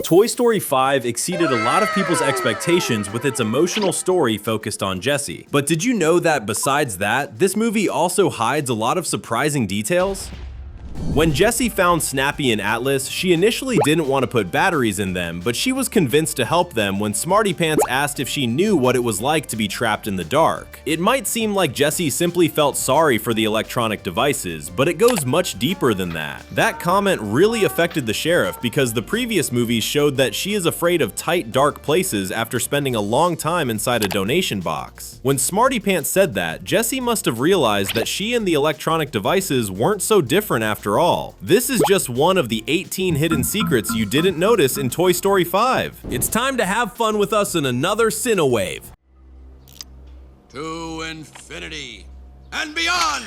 Toy Story 5 exceeded a lot of people's expectations with its emotional story focused on Jessie. But did you know that besides that, this movie also hides a lot of surprising details? When Jessie found Snappy and Atlas, she initially didn't want to put batteries in them, but she was convinced to help them when Smarty Pants asked if she knew what it was like to be trapped in the dark. It might seem like Jessie simply felt sorry for the electronic devices, but it goes much deeper than that. That comment really affected the sheriff because the previous movies showed that she is afraid of tight, dark places after spending a long time inside a donation box. When Smarty Pants said that, Jessie must have realized that she and the electronic devices weren't so different after all. This is just one of the 18 hidden secrets you didn't notice in Toy Story 5. It's time to have fun with us in another Cinewave. To infinity and beyond!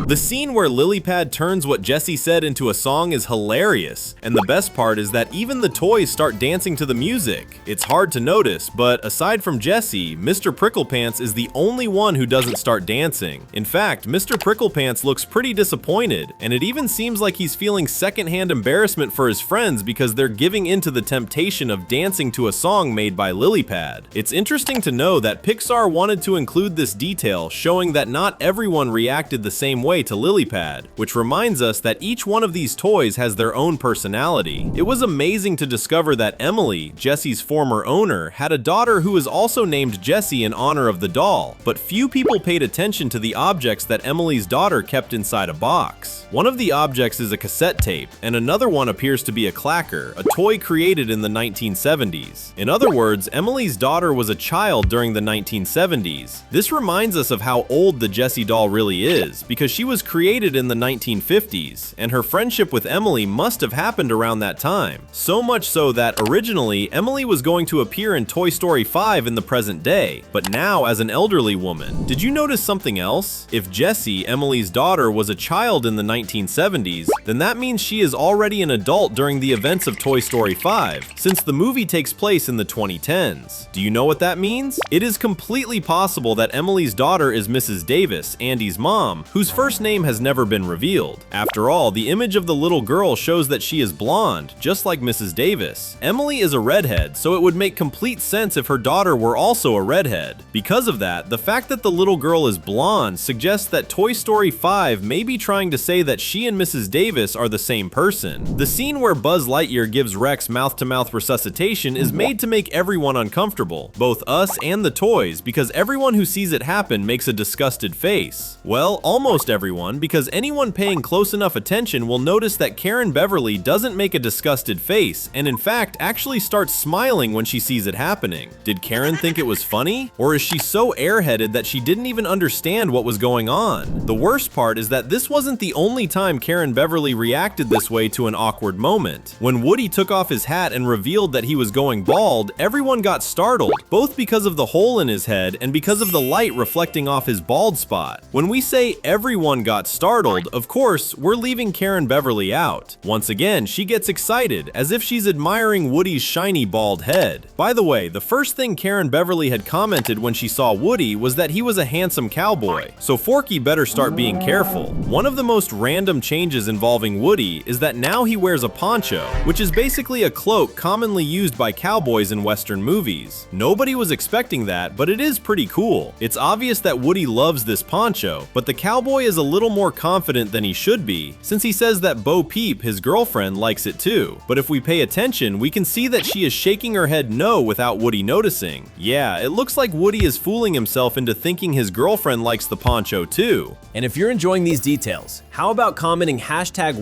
The scene where Lilypad turns what Jessie said into a song is hilarious, and the best part is that even the toys start dancing to the music. It's hard to notice, but aside from Jessie, Mr. Pricklepants is the only one who doesn't start dancing. In fact, Mr. Pricklepants looks pretty disappointed, and it even seems like he's feeling secondhand embarrassment for his friends because they're giving into the temptation of dancing to a song made by Lilypad. It's interesting to know that Pixar wanted to include this detail, showing that not everyone reacted the same way to Lilypad, which reminds us that each one of these toys has their own personality. It was amazing to discover that Emily, Jessie's former owner, had a daughter who is also named Jessie in honor of the doll, but few people paid attention to the objects that Emily's daughter kept inside a box. One of the objects is a cassette tape, and another one appears to be a clacker, a toy created in the 1970s. In other words, Emily's daughter was a child during the 1970s. This reminds us of how old the Jessie doll really is, because she was created in the 1950s, and her friendship with Emily must have happened around that time. So much so that originally, Emily was going to appear in Toy Story 5 in the present day, but now as an elderly woman. Did you notice something else? If Jessie, Emily's daughter, was a child in the 1970s, then that means she is already an adult during the events of Toy Story 5, since the movie takes place in the 2010s. Do you know what that means? It is completely possible that Emily's daughter is Mrs. Davis, Andy's mom, whose first name has never been revealed. After all, the image of the little girl shows that she is blonde, just like Mrs. Davis. Emily is a redhead, so it would make complete sense if her daughter were also a redhead. Because of that, the fact that the little girl is blonde suggests that Toy Story 5 may be trying to say that she and Mrs. Davis are the same person. The scene where Buzz Lightyear gives Rex mouth-to-mouth resuscitation is made to make everyone uncomfortable, both us and the toys, because everyone who sees it happen makes a disgusted face. Well, almost everyone, because anyone paying close enough attention will notice that Karen Beverly doesn't make a disgusted face, and in fact actually starts smiling when she sees it happening. Did Karen think it was funny? Or is she so airheaded that she didn't even understand what was going on? The worst part is that this wasn't the only time Karen Beverly reacted this way to an awkward moment. When Woody took off his hat and revealed that he was going bald, everyone got startled, both because of the hole in his head and because of the light reflecting off his bald spot. When we say everyone got startled, of course, we're leaving Karen Beverly out. Once again, she gets excited, as if she's admiring Woody's shiny bald head. By the way, the first thing Karen Beverly had commented when she saw Woody was that he was a handsome cowboy, so Forky better start being careful. One of the most random changes involving Woody is that now he wears a poncho, which is basically a cloak commonly used by cowboys in Western movies. Nobody was expecting that, but it is pretty cool. It's obvious that Woody loves this poncho, but the cowboy is a little more confident than he should be, since he says that Bo Peep, his girlfriend, likes it too. But if we pay attention, we can see that she is shaking her head no without Woody noticing. Yeah, it looks like Woody is fooling himself into thinking his girlfriend likes the poncho too. And if you're enjoying these details, how about commenting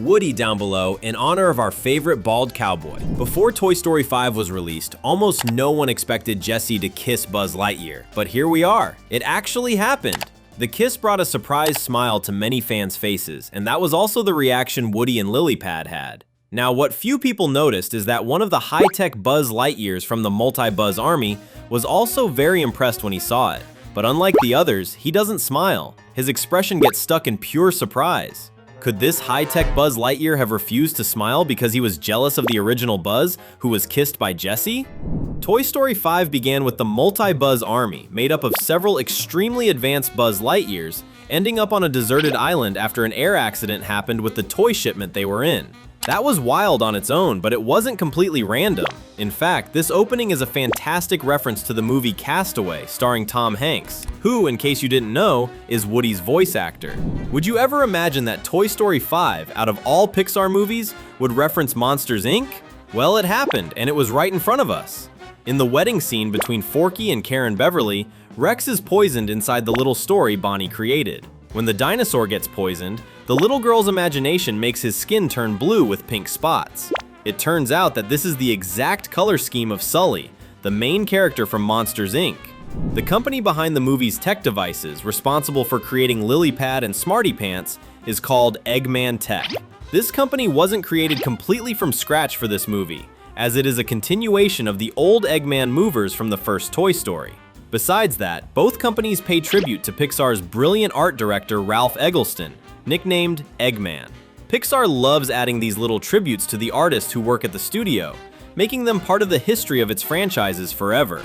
#Woody down below in honor of our favorite bald cowboy? Before Toy Story 5 was released, almost no one expected Jessie to kiss Buzz Lightyear. But here we are. It actually happened. The kiss brought a surprised smile to many fans' faces, and that was also the reaction Woody and Lilypad had. Now, what few people noticed is that one of the high-tech Buzz Lightyears from the Multi-Buzz Army was also very impressed when he saw it. But unlike the others, he doesn't smile. His expression gets stuck in pure surprise. Could this high-tech Buzz Lightyear have refused to smile because he was jealous of the original Buzz, who was kissed by Jessie? Toy Story 5 began with the Multi-Buzz Army, made up of several extremely advanced Buzz Lightyears, ending up on a deserted island after an air accident happened with the toy shipment they were in. That was wild on its own, but it wasn't completely random. In fact, this opening is a fantastic reference to the movie Castaway, starring Tom Hanks, who, in case you didn't know, is Woody's voice actor. Would you ever imagine that Toy Story 5, out of all Pixar movies, would reference Monsters, Inc.? Well, it happened, and it was right in front of us. In the wedding scene between Forky and Karen Beverly, Rex is poisoned inside the little story Bonnie created. When the dinosaur gets poisoned, the little girl's imagination makes his skin turn blue with pink spots. It turns out that this is the exact color scheme of Sully, the main character from Monsters, Inc. The company behind the movie's tech devices, responsible for creating LilyPad and Smarty Pants, is called Eggman Tech. This company wasn't created completely from scratch for this movie, as it is a continuation of the old Eggman movers from the first Toy Story. Besides that, both companies pay tribute to Pixar's brilliant art director Ralph Eggleston, nicknamed Eggman. Pixar loves adding these little tributes to the artists who work at the studio, making them part of the history of its franchises forever.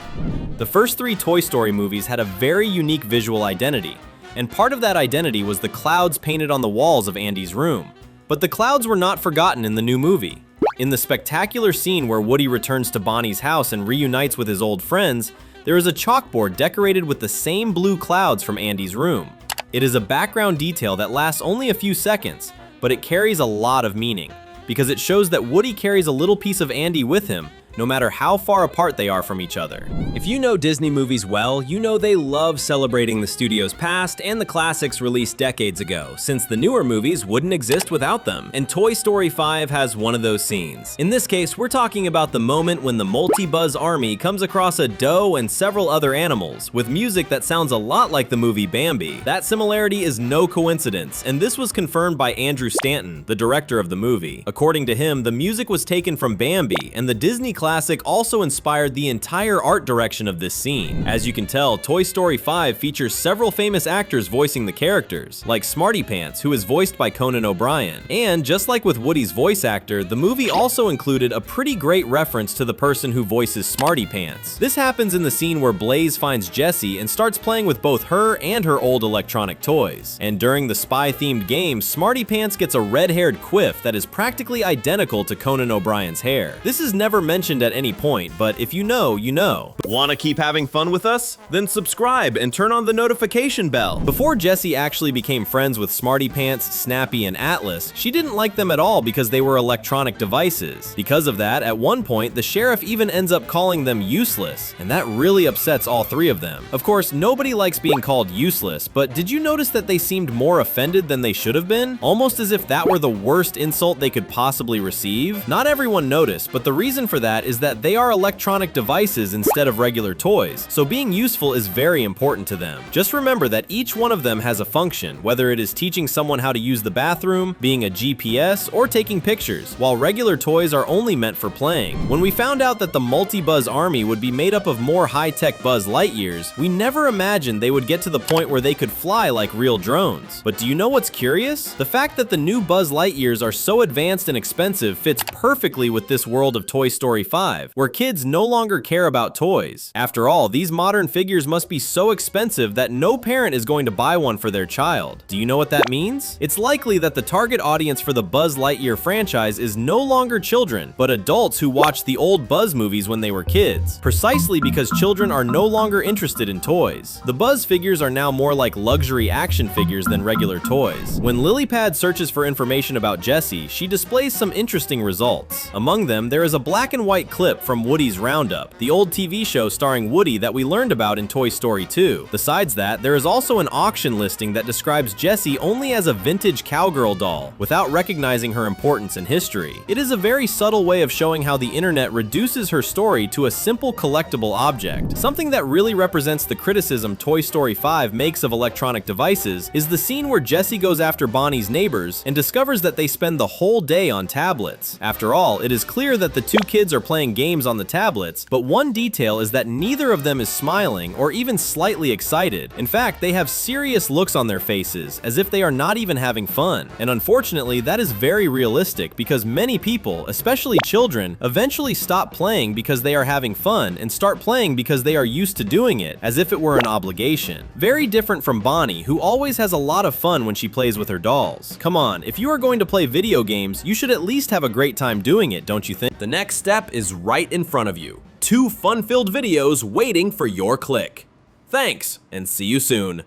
The first 3 Toy Story movies had a very unique visual identity, and part of that identity was the clouds painted on the walls of Andy's room. But the clouds were not forgotten in the new movie. In the spectacular scene where Woody returns to Bonnie's house and reunites with his old friends, there is a chalkboard decorated with the same blue clouds from Andy's room. It is a background detail that lasts only a few seconds, but it carries a lot of meaning, because it shows that Woody carries a little piece of Andy with him, no matter how far apart they are from each other. If you know Disney movies well, you know they love celebrating the studio's past and the classics released decades ago, since the newer movies wouldn't exist without them, and Toy Story 5 has one of those scenes. In this case, we're talking about the moment when the multi-buzz army comes across a doe and several other animals, with music that sounds a lot like the movie Bambi. That similarity is no coincidence, and this was confirmed by Andrew Stanton, the director of the movie. According to him, the music was taken from Bambi, and the Disney classic also inspired the entire art direction of this scene. As you can tell, Toy Story 5 features several famous actors voicing the characters, like Smarty Pants, who is voiced by Conan O'Brien. And just like with Woody's voice actor, the movie also included a pretty great reference to the person who voices Smarty Pants. This happens in the scene where Blaze finds Jessie and starts playing with both her and her old electronic toys. And during the spy-themed game, Smarty Pants gets a red-haired quiff that is practically identical to Conan O'Brien's hair. This is never mentioned at any point, but if you know, you know. Want to keep having fun with us? Then subscribe and turn on the notification bell. Before Jessie actually became friends with Smarty Pants, Snappy, and Atlas, she didn't like them at all because they were electronic devices. Because of that, at one point, the sheriff even ends up calling them useless, and that really upsets all 3 of them. Of course, nobody likes being called useless, but did you notice that they seemed more offended than they should have been? Almost as if that were the worst insult they could possibly receive? Not everyone noticed, but the reason for that is that they are electronic devices instead of regular toys, so being useful is very important to them. Just remember that each one of them has a function, whether it is teaching someone how to use the bathroom, being a GPS, or taking pictures, while regular toys are only meant for playing. When we found out that the multi-buzz army would be made up of more high-tech Buzz Lightyears, we never imagined they would get to the point where they could fly like real drones. But do you know what's curious? The fact that the new Buzz Lightyears are so advanced and expensive fits perfectly with this world of Toy Story 5, where kids no longer care about toys. After all, these modern figures must be so expensive that no parent is going to buy one for their child. Do you know what that means? It's likely that the target audience for the Buzz Lightyear franchise is no longer children, but adults who watched the old Buzz movies when they were kids, precisely because children are no longer interested in toys. The Buzz figures are now more like luxury action figures than regular toys. When LilyPad searches for information about Jessie, she displays some interesting results. Among them, there is a black and white clip from Woody's Roundup, the old TV show starring Woody that we learned about in Toy Story 2. Besides that, there is also an auction listing that describes Jessie only as a vintage cowgirl doll, without recognizing her importance in history. It is a very subtle way of showing how the internet reduces her story to a simple collectible object. Something that really represents the criticism Toy Story 5 makes of electronic devices is the scene where Jessie goes after Bonnie's neighbors and discovers that they spend the whole day on tablets. After all, it is clear that the 2 kids are playing games on the tablets, but one detail is that neither of them is smiling or even slightly excited. In fact, they have serious looks on their faces, as if they are not even having fun. And unfortunately, that is very realistic because many people, especially children, eventually stop playing because they are having fun and start playing because they are used to doing it, as if it were an obligation. Very different from Bonnie, who always has a lot of fun when she plays with her dolls. Come on, if you are going to play video games, you should at least have a great time doing it, don't you think? The next step is right in front of you. 2 fun-filled videos waiting for your click. Thanks, and see you soon.